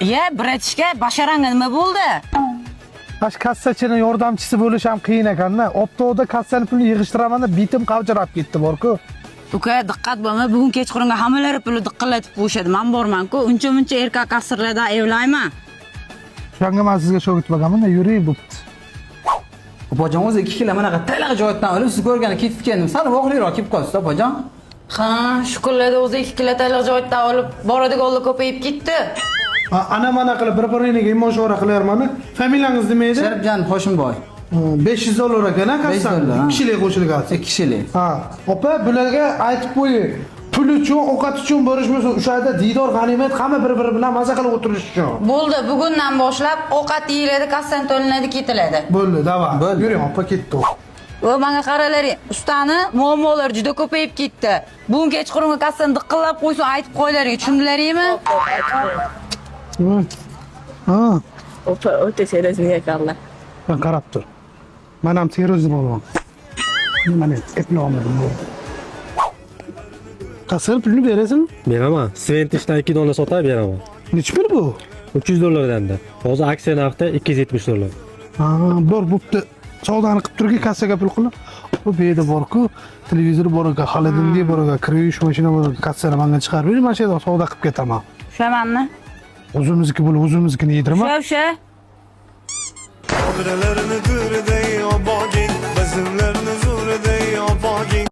Ya, bratishka, basharanga nima bo'ldi? Baş kassachini yordamchisi bo'lish ham qiyin ekan-da. Optoda kassani pulni yig'ishtiraman deb bitim qavjirab ketdi bor-ku. Uka, diqqat bo'lma, bugun kechqurunga hammalari pulni diqqatlatib qo'yishadi. Men borman-ku, uncha-muncha erkak kassirlardan evlayman. Shunga men sizga shogird bo'lganman-da, yuring bo'pti. Opajon o'zi 2 kilo mana qaytalar joydan olib siz ko'rgani ketib keldim. Sal voqliroq kelib qolsiz, opajon. Ha, shu kunlarda o'zi 2 kilo tayyor joydan olib boradiganlar ko'payib ketdi. Ana mana qilib bir-biriniga imoshora qilyapman. Familiyangiz nima edi? Sharifjon Hoshimboy. $500 ekan-a kassan. 2 kishilik qo'shilgan. 2 kishilik. Ha, opa bularga aytib qo'ying. Pul uchun, ovqat uchun borishmasa, o'sha yerda diydor g'animat hamma bir-biri bilan maza qilib o'tirish uchun. Bo'ldi, bugundan boshlab ovqat yeyiladi, kassan to'lanadi, ketiladi. Bo'ldi, davay. Bo'ldi. Yuring, opa ketdi. Va menga qaralaring, ustani muammolar juda ko'payib ketdi. Bugun kechqurunga kassani diqqatlab qo'ysin, aytib qo'ylaring, tushundilaringmi? Ha, Opa, o'ta seriyosniga qarlar. ben qarab tur. Men ham terrorizm bo'laman. Mana eplay olmadim. Kassan pulni berasizmi? Beraman. Sventishdan 2 dona sotib beraman. Nech pul bu? $300'dan da. Hozir aksiya narxi $270. Ha, bor bo'pti. Savdoni qilib turgan kassaga pul qilib. Bu yerda bor-ku, televizor bor ekan, xolodilnik bor ekan, kirish mashina bor ekan, kassani menga chiqarib bering, men shu yerda savdo qilib ketaman. Tushamanmi? O'zimizniki bo'lib, o'zimiznikini yediraman. O'sha. Obralarini ko'rday oboging, bizimlarni zo'riday oboging.